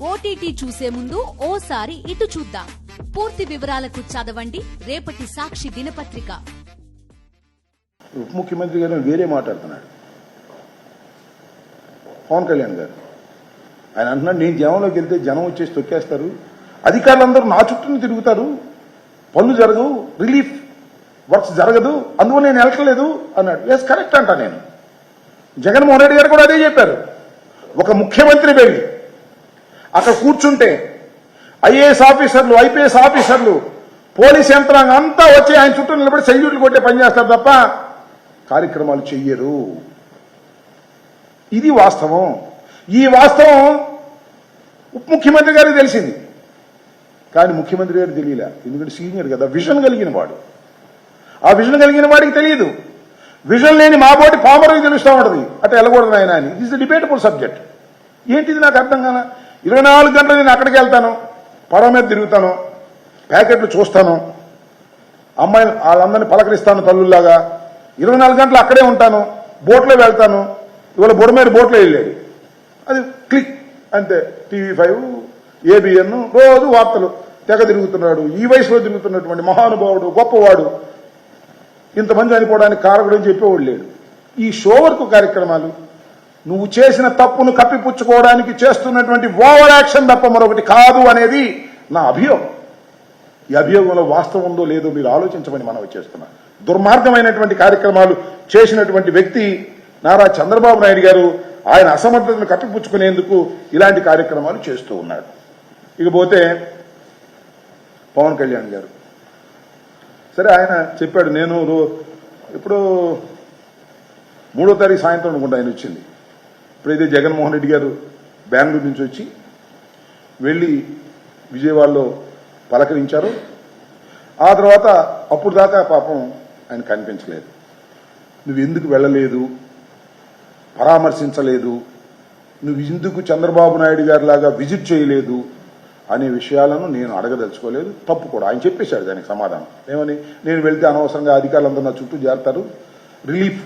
OTT చూసే ముందు ఓసారి ఇటు చూద్దాం. పూర్తి వివరాలకు చదవండి రేపటి సాక్షి దినపత్రిక. ఉప ముఖ్యమంత్రి గారు వేరే మాట్లాడుతున్నాడు. పవన్ కళ్యాణ్ గారు ఆయన అంటున్నాడు, నేను జనంలోకి వెళ్తే జనం వచ్చేసి తొక్కేస్తారు, అధికారులందరూ నా చుట్టూ తిరుగుతారు, పనులు జరగవు, రిలీఫ్ వర్క్స్ జరగదు, అందువల్ల నేను వెళ్ళట్లేదు అన్నాడు. ఎస్ కరెక్ట్ అంటా నేను. జగన్మోహన్ రెడ్డి గారు కూడా అదే చెప్పారు. ఒక ముఖ్యమంత్రి వెళ్ళి అక్కడ కూర్చుంటే ఐఏఎస్ ఆఫీసర్లు, ఐపీఎస్ ఆఫీసర్లు, పోలీస్ యంత్రాంగం అంతా వచ్చి ఆయన చుట్టూ నిలబడి సెల్యూట్లు కొట్టే పనిచేస్తారు తప్ప కార్యక్రమాలు చెయ్యరు. ఇది వాస్తవం. ఈ వాస్తవం ఉప ముఖ్యమంత్రి గారికి తెలిసింది, కానీ ముఖ్యమంత్రి గారికి తెలియలే. ఎందుకంటే సీనియర్ కదా, విజన్ కలిగిన వాడు. ఆ విజన్ కలిగిన వాడికి తెలియదు. విజన్ లేని మా బోటి పామరుకి తెలుస్తూ ఉంటుంది అట్లా వెళ్ళకూడదు ఆయన అని. It is the debatable subject. ఏంటిది నాకు అర్థం కాల. 24 గంటలు నేను అక్కడికి వెళ్తాను, పడవ మీద తిరుగుతాను, ప్యాకెట్లు చూస్తాను, అమ్మాయిలు వాళ్ళందరినీ పలకరిస్తాను తల్లుల్లాగా, 24 గంటలు అక్కడే ఉంటాను, బోట్లో వెళ్తాను. ఇవాళ బొడ మీద బోట్లో వెళ్ళాడు, అది క్లిక్ అంతే. TV5, ABN రోజు వార్తలు తెగ తిరుగుతున్నాడు. ఈ వయసులో తిరుగుతున్నటువంటి మహానుభావుడు, గొప్పవాడు, ఇంతమంది చనిపోవడానికి కారకుడు అని చెప్పేవాడు లేడు. ఈ షో వర్క్ కార్యక్రమాలు నువ్వు చేసిన తప్పును కప్పిపుచ్చుకోవడానికి చేస్తున్నటువంటి ఓవర్ యాక్షన్ తప్ప మరొకటి కాదు అనేది నా అభియోగం. ఈ అభియోగంలో వాస్తవం ఉందో లేదో మీరు ఆలోచించమని మనం చేస్తున్నా. దుర్మార్గమైనటువంటి కార్యక్రమాలు చేసినటువంటి వ్యక్తి నారా చంద్రబాబు నాయుడు గారు ఆయన అసమర్థతను కప్పిపుచ్చుకునేందుకు ఇలాంటి కార్యక్రమాలు చేస్తూ ఉన్నాడు. ఇకపోతే పవన్ కళ్యాణ్ గారు సరే ఆయన చెప్పాడు, నేను ఇప్పుడు 3వ తారీఖు సాయంత్రం అనుకుంటా ఆయన వచ్చింది. ఇప్పుడైతే జగన్మోహన్ రెడ్డి గారు బెంగళూరు నుంచి వచ్చి వెళ్ళి విజయవాడలో పలకరించారు. ఆ తర్వాత అప్పుడు దాకా పాపం ఆయన కనిపించలేదు. నువ్వు ఎందుకు వెళ్ళలేదు, పరామర్శించలేదు, నువ్వు ఎందుకు చంద్రబాబు నాయుడు గారి లాగా విజిట్ చేయలేదు అనే విషయాలను నేను అడగదలుచుకోలేదు. తప్పు కూడా ఆయన చెప్పేశాడు దానికి సమాధానం. ఏమని, నేను వెళ్తే అనవసరంగా అధికారులందరూ నా చుట్టూ చేరతారు, రిలీఫ్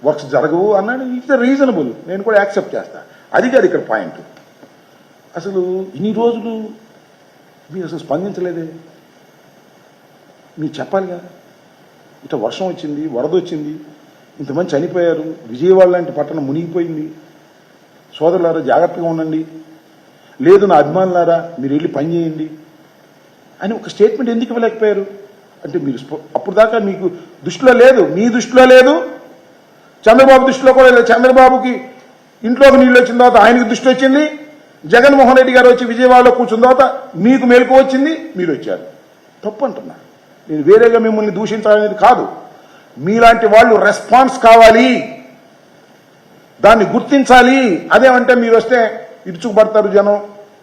వర్క్స్ జరగవు అన్నాడు. ఇట్స్ రీజనబుల్, నేను కూడా యాక్సెప్ట్ చేస్తా. అది కాదు ఇక్కడ పాయింట్. అసలు ఇన్ని రోజులు మీరు అసలు స్పందించలేదే, మీరు చెప్పాలి కదా. ఇట్లా వర్షం వచ్చింది, వరద వచ్చింది, ఇంతమంది చనిపోయారు, విజయవాడ లాంటి పట్టణం మునిగిపోయింది, సోదరులారా జాగ్రత్తగా ఉండండి, లేదు నా అభిమానులారా మీరు వెళ్ళి పని చేయండి అని ఒక స్టేట్మెంట్ ఎందుకు ఇవ్వలేకపోయారు? అంటే మీరు అప్పుడు దాకా మీకు దృష్టిలో లేదు, మీ దృష్టిలో లేదు, చంద్రబాబు దృష్టిలో కూడా లేదు. చంద్రబాబుకి ఇంట్లోకి నీళ్ళు వచ్చిన తర్వాత ఆయనకి దృష్టి వచ్చింది, జగన్మోహన్ రెడ్డి గారు వచ్చి విజయవాడలో కూర్చున్న తర్వాత మీకు మేలుకు వచ్చింది, మీరు వచ్చారు. తప్పు అంటున్నా. నేను వేరేగా మిమ్మల్ని దూషించాలనేది కాదు. మీలాంటి వాళ్ళు రెస్పాన్స్ కావాలి, దాన్ని గుర్తించాలి. అదేమంటే మీరు వస్తే ఇరుచుకుపడతారు జనం,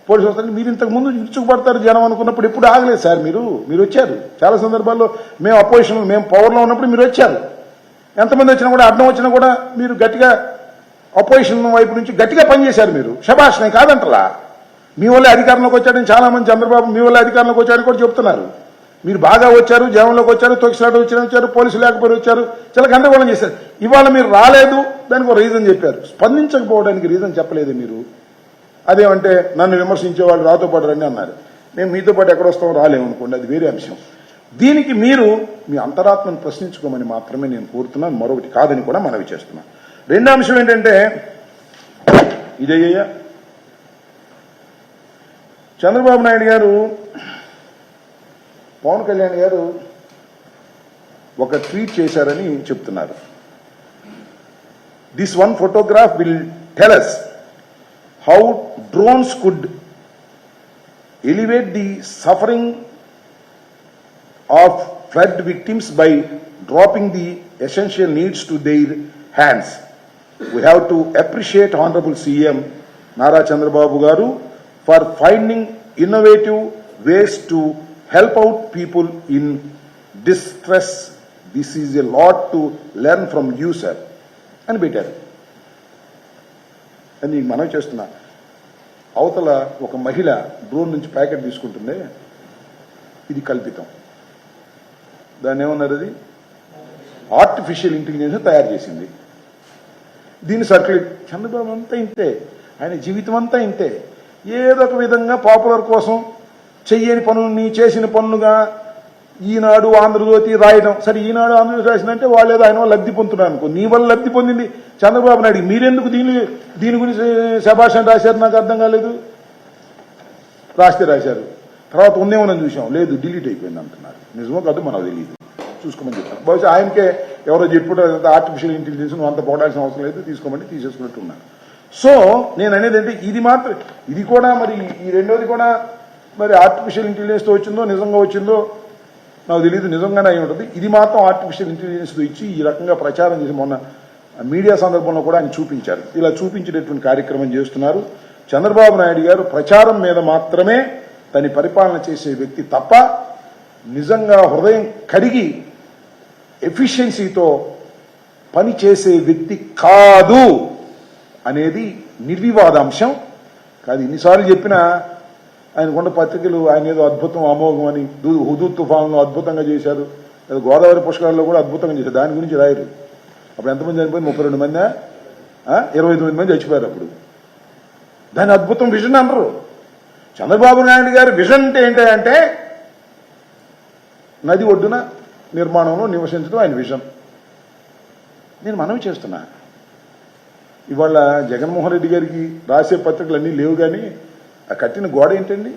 పోలీసు వస్తారు, మీరు ఇంతకు ముందు ఇరుచుకుపడతారు జనం అనుకున్నప్పుడు ఎప్పుడు ఆగలేదు సార్. మీరు వచ్చారు చాలా సందర్భాల్లో. మేము అపోజిషన్, మేము పవర్లో ఉన్నప్పుడు మీరు వచ్చారు. ఎంతమంది వచ్చినా కూడా, అడ్డం వచ్చినా కూడా మీరు గట్టిగా అపోజిషన్ వైపు నుంచి గట్టిగా పనిచేశారు. మీరు శభాష్, నేను కాదంటలా. మీ వల్ల అధికారంలోకి వచ్చాడని చాలా మంది చంద్రబాబు మీ వల్ల అధికారంలోకి వచ్చాడని కూడా చెప్తున్నారు. మీరు బాగా వచ్చారు, జనంలోకి వచ్చారు, తొక్కిసాడు వచ్చారు, పోలీసులు లేకపోయి వచ్చారు, చాలా గందరగోళం చేశారు. ఇవాళ మీరు రాలేదు, దానికి ఒక రీజన్ చెప్పారు. స్పందించకపోవడానికి రీజన్ చెప్పలేదు మీరు. అదేమంటే నన్ను విమర్శించే వాళ్ళు రాతో పాటు రండి అన్నారు. మేము మీతో పాటు ఎక్కడ వస్తామో రాలేము అనుకోండి, అది వేరే అంశం. దీనికి మీరు మీ అంతరాత్మను ప్రశ్నించుకోమని మాత్రమే నేను కోరుతున్నాను, మరొకటి కాదని కూడా మనవి చేస్తున్నాను. రెండో అంశం ఏంటంటే, ఇదయ్యా చంద్రబాబు నాయుడు గారు, పవన్ కళ్యాణ్ గారు ఒక ట్వీట్ చేశారని చెప్తున్నారు. This one photograph will tell us how drones could elevate the suffering of flood victims by dropping the essential needs to their hands. We have to appreciate Honorable CM Nara Chandrababu Garu for finding innovative ways to help out people in distress. This is a lot to learn from you, sir. అని పెట్టారు. అని మనం చేస్తున్నా. అవతల ఒక మహిళ drone నుంచి packet తీసుకుంటుంది, ఇది కల్పితం. దాన్ని ఏమన్నారు, అది ఆర్టిఫిషియల్ ఇంటెలిజెన్స్ తయారు చేసింది. దీన్ని సర్క్యులేట్. చంద్రబాబు అంతా ఇంతే, ఆయన జీవితం అంతా ఇంతే. ఏదో ఒక విధంగా పాపులర్ కోసం చెయ్యని పనుల్ని చేసిన పనులుగా ఈనాడు ఆంధ్రజ్యోతి రాయడం. సరే ఈనాడు ఆంధ్రజ్యోతి రాసిందంటే వాళ్ళు ఏదో ఆయన లబ్ధి పొందుతున్నారు అనుకో. నీ వల్ల లబ్ధి పొందింది చంద్రబాబు నాయుడు. మీరెందుకు దీని గురించి శభాషణ రాశారు నాకు అర్థం కాలేదు. రాశారు, తర్వాత ఉందేమోనని చూసాం, లేదు డిలీట్ అయిపోయింది అంటున్నారు. నిజమో కాదు మనకు తెలియదు, చూసుకోమని చెప్తాను. బహుశా ఆయనకే ఎవరో చెప్పుడు ఆర్టిఫిషియల్ ఇంటెలిజెన్స్ నువ్వు అంత పోడాల్సిన అవసరం లేదు, తీసుకోమని తీసేసుకున్నట్టున్నారు. సో నేను అనేది అంటే ఇది కూడా మరి ఈ రెండోది కూడా మరి ఆర్టిఫిషియల్ ఇంటెలిజెన్స్తో వచ్చిందో నిజంగా వచ్చిందో నాకు తెలియదు, నిజంగానే అయి ఉంటుంది. ఇది మాత్రం ఆర్టిఫిషియల్ ఇంటెలిజెన్స్తో ఇచ్చి ఈ రకంగా ప్రచారం చేసి మొన్న మీడియా సందర్భంలో కూడా ఆయన చూపించారు. ఇలా చూపించేటటువంటి కార్యక్రమం చేస్తున్నారు. చంద్రబాబు నాయుడు గారు ప్రచారం మీద మాత్రమే తన పరిపాలన చేసే వ్యక్తి తప్ప నిజంగా హృదయం కడిగి ఎఫిషియన్సీతో పని చేసే వ్యక్తి కాదు అనేది నిర్వివాదాంశం కాదు. ఇన్నిసార్లు చెప్పినా ఆయనకున్న పత్రికలు ఆయన ఏదో అద్భుతం అమోఘం అని హుదూద్ తుఫాన్లో అద్భుతంగా చేశారు, గోదావరి పుష్కరాల్లో కూడా అద్భుతంగా చేశారు, దాని గురించి రాయరు. అప్పుడు ఎంతమంది చనిపోయింది? 32 మంది, 29 మంది చచ్చిపోయారు. అప్పుడు దాని అద్భుతం విజన్ అనరు. చంద్రబాబు నాయుడు గారి విజన్ అంటే ఏంటంటే నది ఒడ్డున నిర్మాణంలో నివసించడం ఆయన విజన్. నేను మనవి చేస్తున్నా, ఇవాళ జగన్మోహన్ రెడ్డి గారికి రాసే పత్రికలు అన్నీ లేవు, కానీ ఆ కట్టిన గోడ ఏంటండి?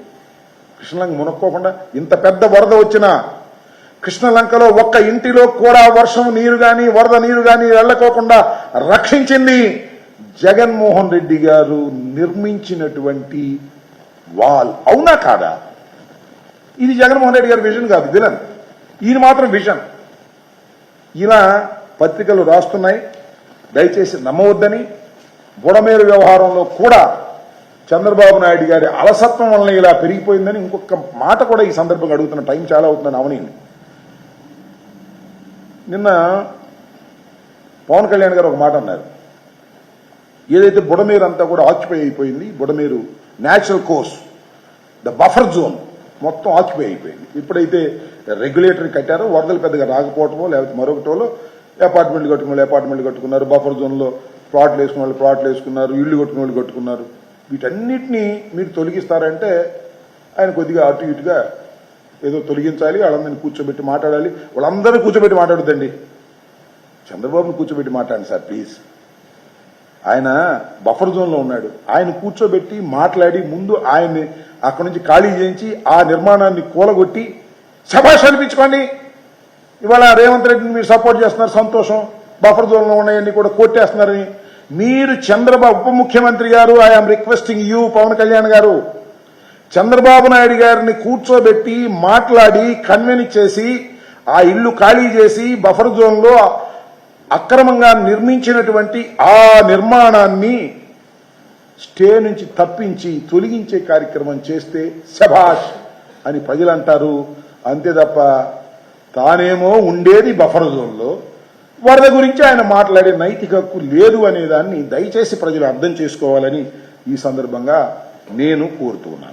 కృష్ణలంక మునక్కోకుండా ఇంత పెద్ద వరద వచ్చినా కృష్ణలంకలో ఒక్క ఇంటిలో కూడా వర్షం నీరు గాని వరద నీరు గాని వెళ్లకోకుండా రక్షించింది జగన్మోహన్ రెడ్డి గారు నిర్మించినటువంటి వాల్. అవునా కాదా? ఇది జగన్మోహన్ రెడ్డి గారి విజన్ కాదు, విలన్. ఈయన మాత్రం విజన్. ఇలా పత్రికలు రాస్తున్నాయి, దయచేసి నమ్మవద్దని. బుడమేరు వ్యవహారంలో కూడా చంద్రబాబు నాయుడు గారి అలసత్వం వలన ఇలా పెరిగిపోయిందని ఇంకొక మాట కూడా ఈ సందర్భంగా అడుగుతున్న. టైం చాలా అవుతుందని అవనీని. నిన్న పవన్ కళ్యాణ్ గారు ఒక మాట అన్నారు, ఏదైతే బుడమేరు అంతా కూడా ఆక్యుపై అయిపోయింది, Budameru natural course the buffer zone మొత్తం ఆక్యుపై అయిపోయింది. ఇప్పుడైతే రెగ్యులేటరీ కట్టారో వరదలు పెద్దగా రాకపోవటమో లేకపోతే మరొకటోలో అపార్ట్మెంట్లు కట్టుకున్న అపార్ట్మెంట్లు కట్టుకున్నారు, బఫర్ జోన్లో ప్లాట్లు వేసుకున్న వాళ్ళు ప్లాట్లు వేసుకున్నారు, ఇళ్లు కట్టుకున్న వాళ్ళు కట్టుకున్నారు. వీటన్నిటినీ మీరు తొలగిస్తారంటే ఆయన కొద్దిగా అటు ఇటుగా ఏదో తొలగించాలి, వాళ్ళందరినీ కూర్చోబెట్టి మాట్లాడాలి. వాళ్ళందరినీ కూర్చోబెట్టి మాట్లాడొద్దండి, చంద్రబాబుని కూర్చోబెట్టి మాట్లాడండి సార్ ప్లీజ్. ఆయన బఫర్ జోన్లో ఉన్నాడు, ఆయన కూర్చోబెట్టి మాట్లాడి ముందు ఆయన్ని అక్కడి నుంచి ఖాళీ చేయించి ఆ నిర్మాణాన్ని కూలగొట్టి శభాష్ అనిపించుకోండి. ఇవాళ రేవంత్ రెడ్డిని మీరు సపోర్ట్ చేస్తున్నారు, సంతోషం. బఫర్ జోన్లో ఉన్నాయన్నీ కూడా కొట్టేస్తున్నారని మీరు చంద్రబాబు ఉప ముఖ్యమంత్రి గారు, I'm requesting you Pawan Kalyan గారు, చంద్రబాబు నాయుడు గారిని కూర్చోబెట్టి మాట్లాడి కన్విన్స్ చేసి ఆ ఇల్లు ఖాళీ చేసి బఫర్ జోన్లో అక్రమంగా నిర్మించినటువంటి ఆ నిర్మాణాన్ని స్టే నుంచి తప్పించి తొలగించే కార్యక్రమం చేస్తే శభాష్ అని ప్రజలు అంటారు. అంతే తప్ప తానేమో ఉండేది బఫర్ జోన్లో, వరద గురించి ఆయన మాట్లాడే నైతిక హక్కు లేదు అనేదాన్ని దయచేసి ప్రజలు అర్థం చేసుకోవాలని ఈ సందర్భంగా నేను కోరుతున్నాను.